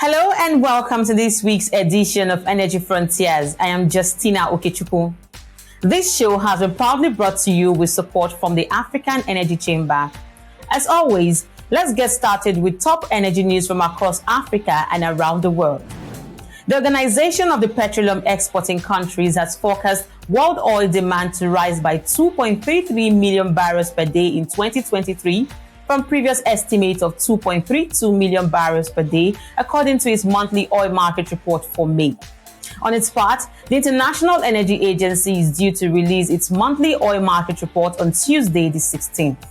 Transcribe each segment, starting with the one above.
Hello and welcome to this week's edition of Energy Frontiers. I am Justina Okechukwu. This show has been proudly brought to you with support from the African Energy Chamber. As always, let's get started with top energy news from across Africa and around the world. The Organization of the Petroleum Exporting Countries has forecast world oil demand to rise by 2.33 million barrels per day in 2023 from previous estimates of 2.32 million barrels per day, according to its monthly oil market report for May. On its part, the International Energy Agency is due to release its monthly oil market report on Tuesday, the 16th.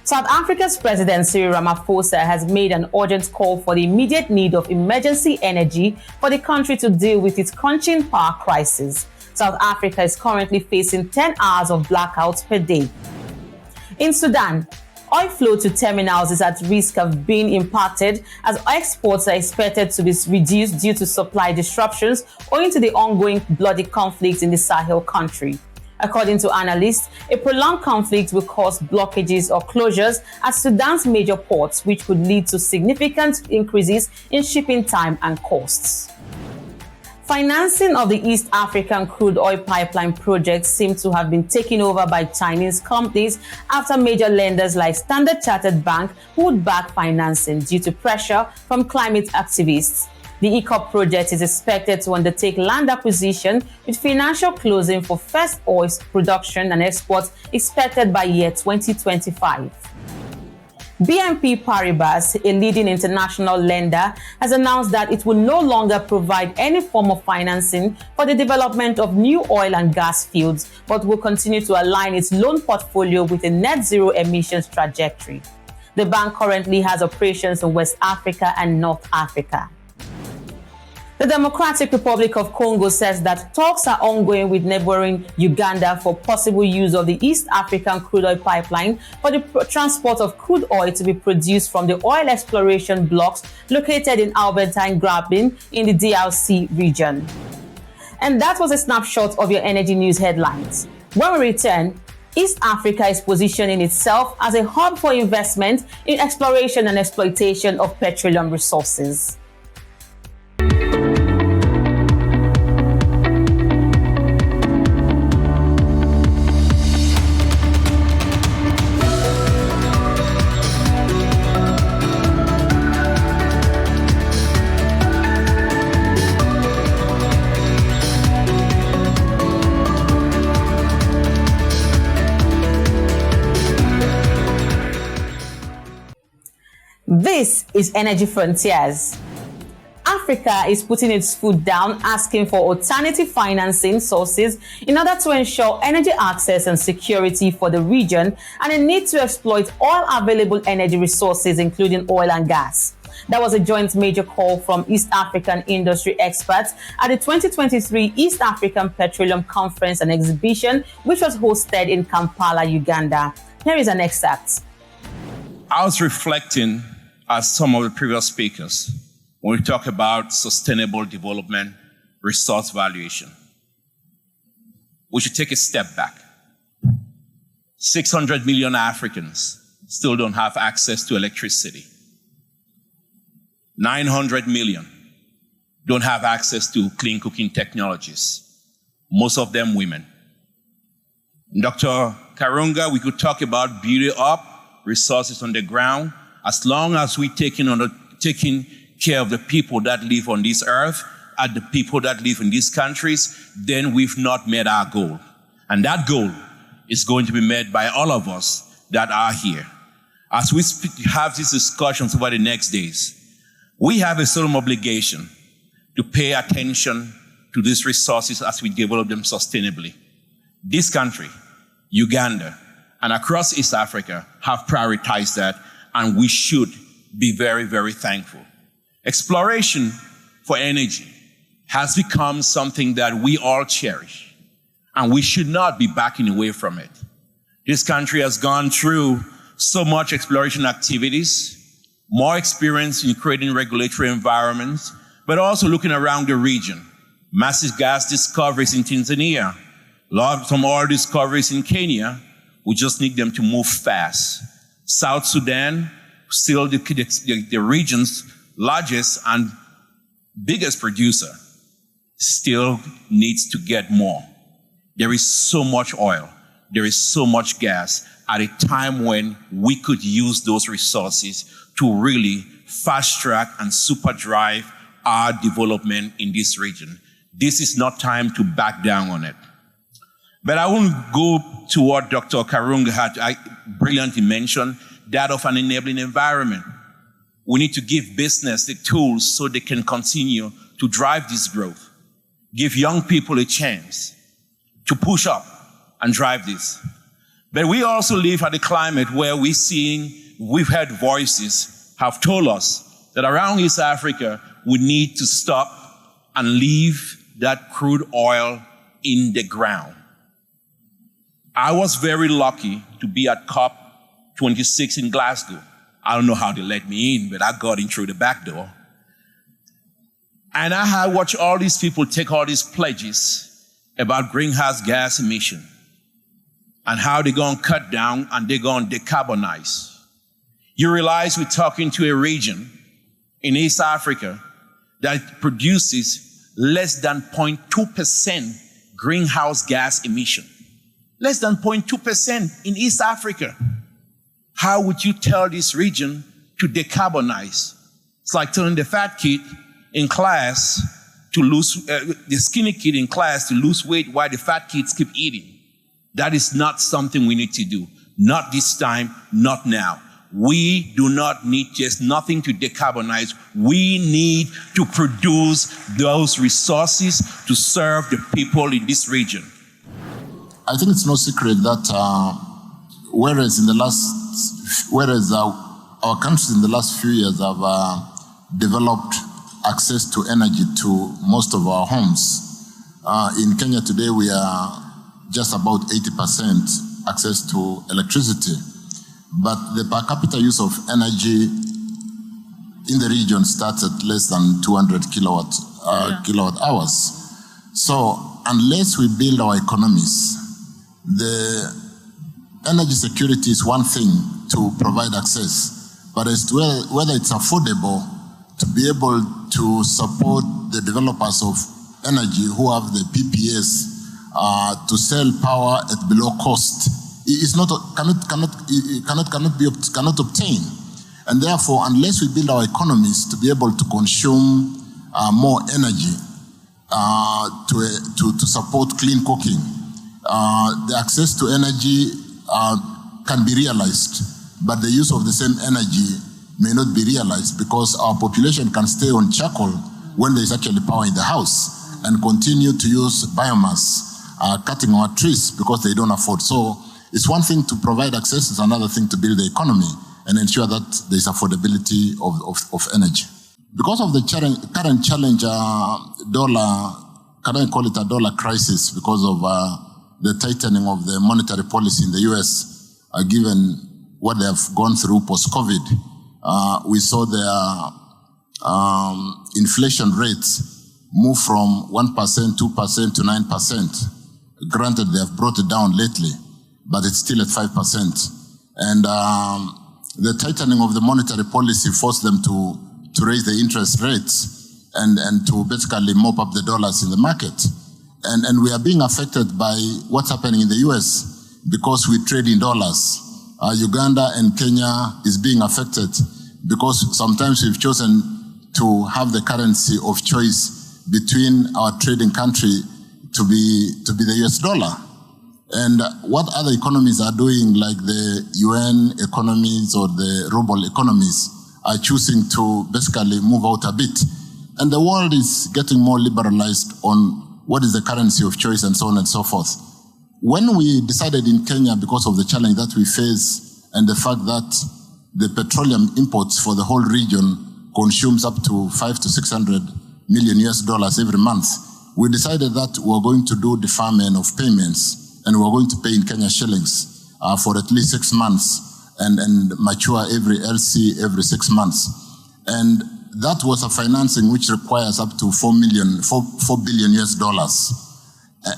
South Africa's President Cyril Ramaphosa has made an urgent call for the immediate need of emergency energy for the country to deal with its crunching power crisis. South Africa is currently facing 10 hours of blackouts per day. In Sudan, oil flow to terminals is at risk of being impacted as exports are expected to be reduced due to supply disruptions owing to the ongoing bloody conflict in the Sahel country. According to analysts, a prolonged conflict will cause blockages or closures at Sudan's major ports, which could lead to significant increases in shipping time and costs. Financing of the East African crude oil pipeline project seems to have been taken over by Chinese companies after major lenders like Standard Chartered Bank pulled back financing due to pressure from climate activists. The ECOP project is expected to undertake land acquisition with financial closing for first oil production and exports expected by year 2025. BNP Paribas, a leading international lender, has announced that it will no longer provide any form of financing for the development of new oil and gas fields, but will continue to align its loan portfolio with a net zero emissions trajectory. The bank currently has operations in West Africa and North Africa. The Democratic Republic of Congo says that talks are ongoing with neighboring Uganda for possible use of the East African crude oil pipeline for the transport of crude oil to be produced from the oil exploration blocks located in Albertine Graben in the DRC region. And that was a snapshot of your energy news headlines. When we return, East Africa is positioning itself as a hub for investment in exploration and exploitation of petroleum resources. This is Energy Frontiers. Africa is putting its foot down, asking for alternative financing sources in order to ensure energy access and security for the region and a need to exploit all available energy resources, including oil and gas. That was a joint major call from East African industry experts at the 2023 East African Petroleum Conference and Exhibition, which was hosted in Kampala, Uganda. Here is an excerpt. I was reflecting as some of the previous speakers when we talk about sustainable development, resource valuation. We should take a step back. 600 million Africans still don't have access to electricity. 900 million don't have access to clean cooking technologies, most of them women. Dr. Karunga, we could talk about beauty up, resources on the ground. As long as we're taking care of the people that live on this earth and the people that live in these countries, then we've not met our goal. And that goal is going to be met by all of us that are here. As we have these discussions over the next days, we have a solemn obligation to pay attention to these resources as we develop them sustainably. This country, Uganda, and across East Africa have prioritized that, and we should be very, very thankful. Exploration for energy has become something that we all cherish, and we should not be backing away from it. This country has gone through so much exploration activities, more experience in creating regulatory environments, but also looking around the region. Massive gas discoveries in Tanzania, some oil discoveries in Kenya. We just need them to move fast. South Sudan, still the regions largest and biggest producer, still needs to get more. There is so much oil, there is so much gas at a time when we could use those resources to really fast track and super drive our development in this region. This is not time to back down on it. But I won't go to what Dr. Karunga had brilliantly mentioned, that of an enabling environment. We need to give business the tools so they can continue to drive this growth. Give young people a chance to push up and drive this. But we also live at a climate where we've heard voices have told us that around East Africa, we need to stop and leave that crude oil in the ground. I was very lucky to be at COP26 in Glasgow. I don't know how they let me in, but I got in through the back door. And I had watched all these people take all these pledges about greenhouse gas emission and how they're going to cut down and they're going to decarbonize. You realize we're talking to a region in East Africa that produces less than 0.2% greenhouse gas emission. Less than 0.2% in East Africa. How would you tell this region to decarbonize? It's like telling the fat kid in class to lose, the skinny kid in class to lose weight while the fat kids keep eating. That is not something we need to do. Not this time, not now. We do not need just nothing to decarbonize. We need to produce those resources to serve the people in this region. I think it's no secret that whereas our countries in the last few years have developed access to energy to most of our homes, in Kenya today we are just about 80% access to electricity. But the per capita use of energy in the region starts at less than 200 kilowatt hours. So unless we build our economies, the energy security is one thing to provide access, but as to whether it's affordable to be able to support the developers of energy who have the PPAs to sell power at below cost, cannot obtain. And therefore, unless we build our economies to be able to consume more energy to support clean cooking, the access to energy can be realized, but the use of the same energy may not be realized because our population can stay on charcoal when there is actually power in the house and continue to use biomass, cutting our trees because they don't afford. So it's one thing to provide access, it's another thing to build the economy and ensure that there is affordability of energy. Because of the current challenge, can I call it a dollar crisis because of the tightening of the monetary policy in the US, given what they have gone through post-COVID, we saw their inflation rates move from 1%, 2% to 9%. Granted, they have brought it down lately, but it's still at 5%. And the tightening of the monetary policy forced them to raise the interest rates and to basically mop up the dollars in the market. And we are being affected by what's happening in the US because we trade in dollars. Uganda and Kenya is being affected because sometimes we've chosen to have the currency of choice between our trading country to be the US dollar. And what other economies are doing, like the UN economies or the ruble economies, are choosing to basically move out a bit. And the world is getting more liberalized on what is the currency of choice and so on and so forth. When we decided in Kenya, because of the challenge that we face and the fact that the petroleum imports for the whole region consumes up to 500 to 600 million US dollars every month, we decided that we're going to do deferment of payments and we're going to pay in Kenya shillings for at least 6 months and mature every LC every 6 months. And that was a financing which requires up to 4 billion US dollars.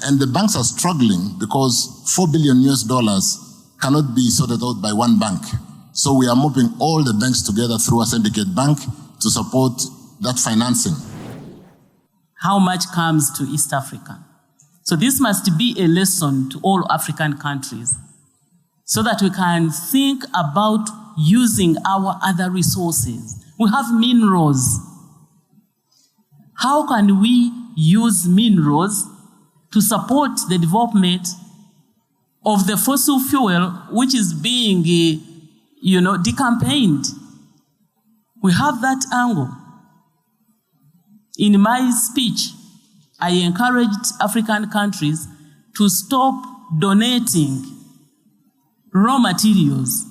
And the banks are struggling because 4 billion US dollars cannot be sorted out by one bank. So we are moving all the banks together through a syndicate bank to to support that financing. How much comes to East Africa? So this must be a lesson to all African countries so that we can think about using our other resources. We have minerals. How can we use minerals to support the development of the fossil fuel which is being, decampaigned? We have that angle. In my speech, I encouraged African countries to stop donating raw materials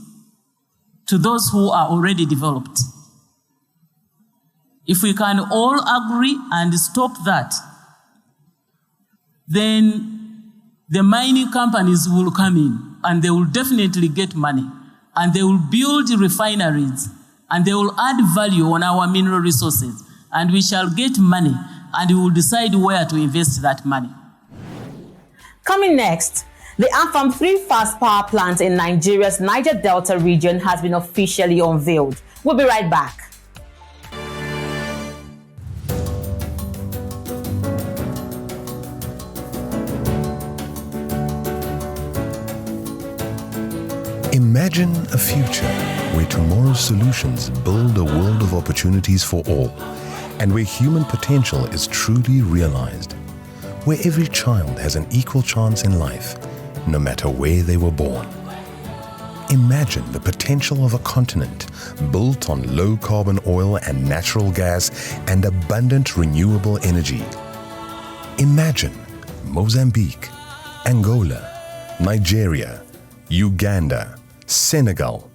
to those who are already developed. If we can all agree and stop that, then the mining companies will come in and they will definitely get money and they will build refineries and they will add value on our mineral resources and we shall get money and we will decide where to invest that money. Coming next, the Afam 3 fast power plant in Nigeria's Niger Delta region has been officially unveiled. We'll be right back. Imagine a future where tomorrow's solutions build a world of opportunities for all, and where human potential is truly realized, where every child has an equal chance in life, no matter where they were born. Imagine the potential of a continent built on low-carbon oil and natural gas and abundant renewable energy. Imagine Mozambique, Angola, Nigeria, Uganda, Senegal,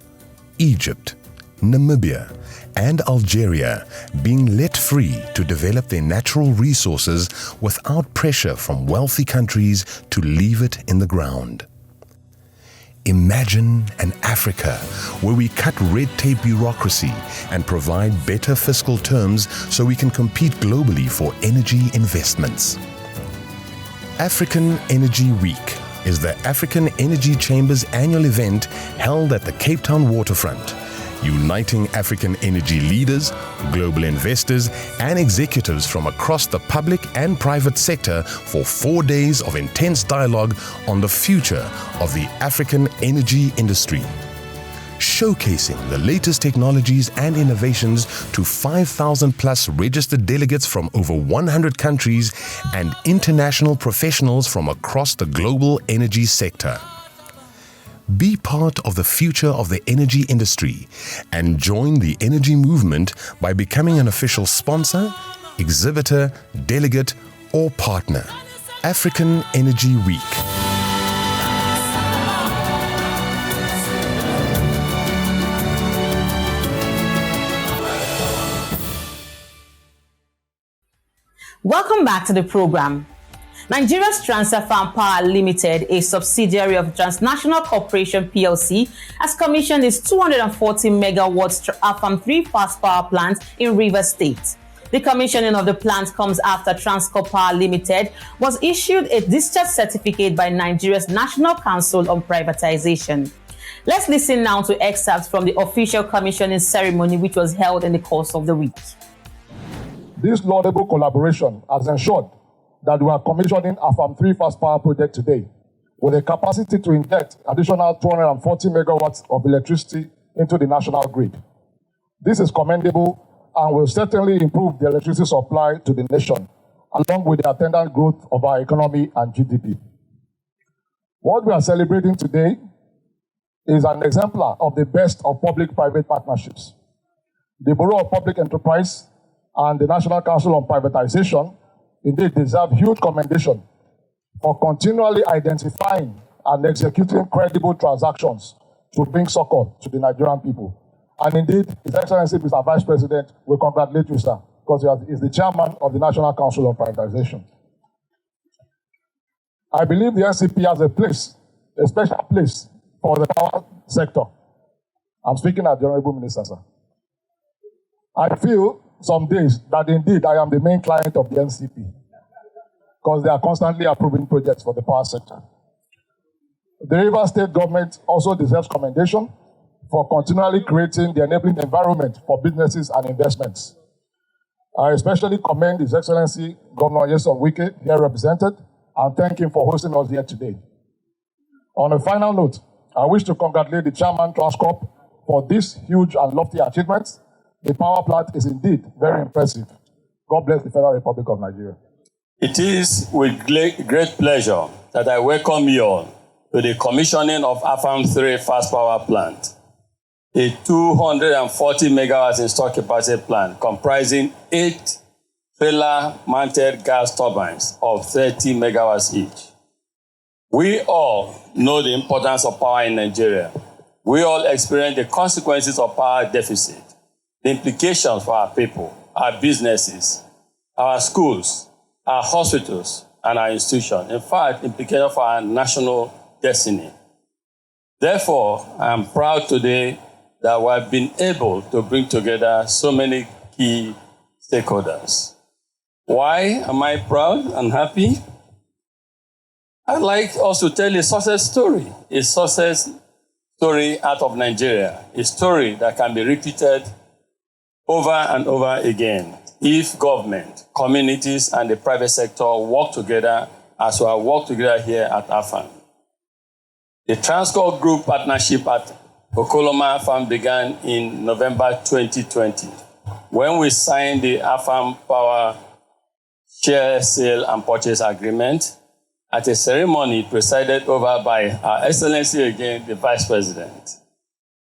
Egypt, Namibia, and Algeria being let free to develop their natural resources without pressure from wealthy countries to leave it in the ground. Imagine an Africa where we cut red tape bureaucracy and provide better fiscal terms so we can compete globally for energy investments. African Energy Week is the African Energy Chamber's annual event held at the Cape Town waterfront, uniting African energy leaders, global investors, and executives from across the public and private sector for 4 days of intense dialogue on the future of the African energy industry. Showcasing the latest technologies and innovations to 5,000 plus registered delegates from over 100 countries and international professionals from across the global energy sector. Be part of the future of the energy industry and join the energy movement by becoming an official sponsor, exhibitor, delegate, or partner. African Energy Week. Welcome back to the program. Nigeria's Afam Power Limited, a subsidiary of Transnational Corporation PLC, has commissioned its 240 megawatts Afam 3 fast power plant in Rivers State. The commissioning of the plant comes after Transcorp Power Limited was issued a discharge certificate by Nigeria's National Council on Privatization. Let's listen now to excerpts from the official commissioning ceremony which was held in the course of the week. This laudable collaboration has ensured that we are commissioning Afam 3 fast power project today with a capacity to inject additional 240 megawatts of electricity into the national grid. This is commendable and will certainly improve the electricity supply to the nation, along with the attendant growth of our economy and GDP. What we are celebrating today is an exemplar of the best of public-private partnerships. The Bureau of Public Enterprise and the National Council on Privatization indeed deserve huge commendation for continually identifying and executing credible transactions to bring succor to the Nigerian people. And indeed, His Excellency, Mr. Vice President, we congratulate you, sir, because he is the chairman of the National Council on Privatization. I believe the NCP has a special place for the power sector. I'm speaking as the Honorable Minister, sir. I feel some days that indeed I am the main client of the NCP because they are constantly approving projects for the power sector. The Rivers State government also deserves commendation for continually creating the enabling environment for businesses and investments. I especially commend His Excellency Governor Nyesom Wike, here represented, and thank him for hosting us here today. On a final note, I wish to congratulate the Chairman Transcorp for this huge and lofty achievement. The power plant is indeed very impressive. God bless the Federal Republic of Nigeria. It is with great pleasure that I welcome you all to the commissioning of Afam 3 Fast Power Plant, a 240 megawatts installed capacity plant comprising 8 trailer-mounted gas turbines of 30 megawatts each. We all know the importance of power in Nigeria. We all experience the consequences of power deficit, the implications for our people, our businesses, our schools, our hospitals, and our institutions. In fact, implications for our national destiny. Therefore, I am proud today that we have been able to bring together so many key stakeholders. Why am I proud and happy? I'd like also to tell a success story out of Nigeria, a story that can be repeated over and over again if government, communities, and the private sector work together as we have worked together here at Afam. The Transcorp Group partnership at Okoloma Afam began in November 2020 when we signed the Afam Power Share Sale and Purchase Agreement at a ceremony presided over by Our Excellency again, the Vice President.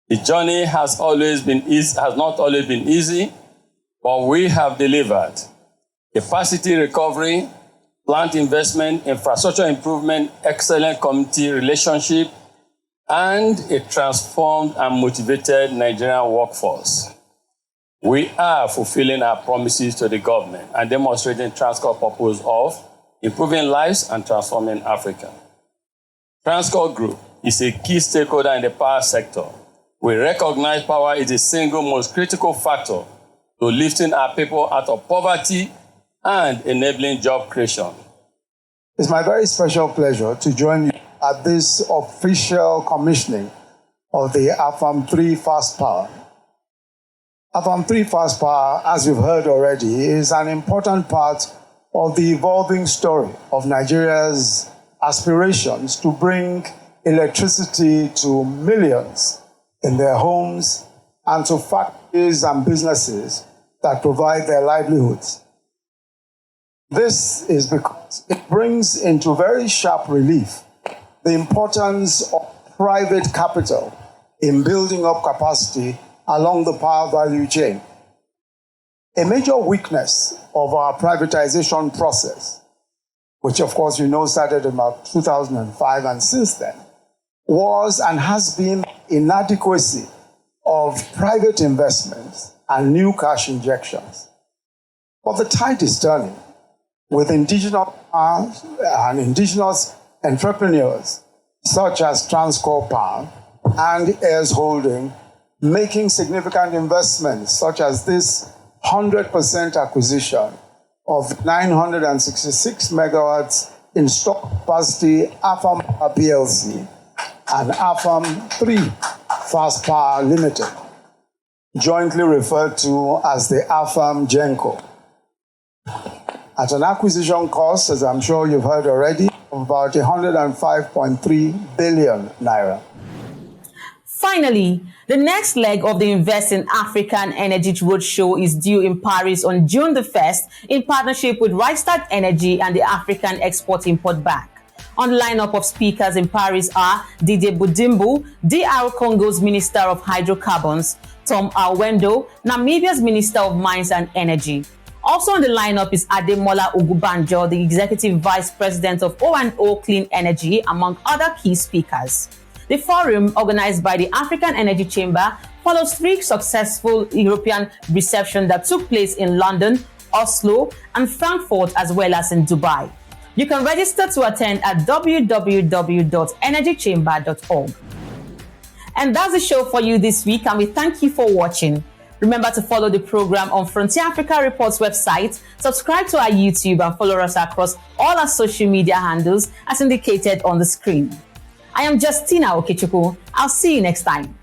The journey has not always been easy, but we have delivered capacity recovery, plant investment, infrastructure improvement, excellent community relationship, and a transformed and motivated Nigerian workforce. We are fulfilling our promises to the government and demonstrating Transcorp purpose of improving lives and transforming Africa. Transcorp Group is a key stakeholder in the power sector. We recognize power is the single most critical factor to lifting our people out of poverty and enabling job creation. It's my very special pleasure to join you at this official commissioning of the Afam 3 Fast Power. Afam 3 Fast Power, as you've heard already, is an important part of the evolving story of Nigeria's aspirations to bring electricity to millions in their homes and to factories and businesses that provide their livelihoods. This is because it brings into very sharp relief the importance of private capital in building up capacity along the power value chain. A major weakness of our privatization process, which of course you know started in about 2005 and since then, was and has been inadequacy of private investments and new cash injections. But the tide is turning, with indigenous and indigenous entrepreneurs such as Transcorp Power and Heirs Holding making significant investments such as this 100% acquisition of 966 megawatts installed capacity Afam PLC and Afam 3 Fast Power Limited, jointly referred to as the Afam Genco, at an acquisition cost, as I'm sure you've heard already, of about 105.3 billion naira. Finally, the next leg of the Invest in African Energy Roadshow is due in Paris on June the 1st in partnership with Rystad Energy and the African Export-Import Bank. On the lineup of speakers in Paris are Didier Budimbu, DR Congo's Minister of Hydrocarbons, Tom Awendo, Namibia's Minister of Mines and Energy. Also on the lineup is Ademola Ogubanjo, the Executive Vice President of O&O Clean Energy, among other key speakers. The forum, organized by the African Energy Chamber, follows 3 successful European receptions that took place in London, Oslo, and Frankfurt, as well as in Dubai. You can register to attend at www.energychamber.org. And that's the show for you this week, and we thank you for watching. Remember to follow the program on Frontier Africa Reports website, subscribe to our YouTube, and follow us across all our social media handles as indicated on the screen. I am Justina Okechukwu. I'll see you next time.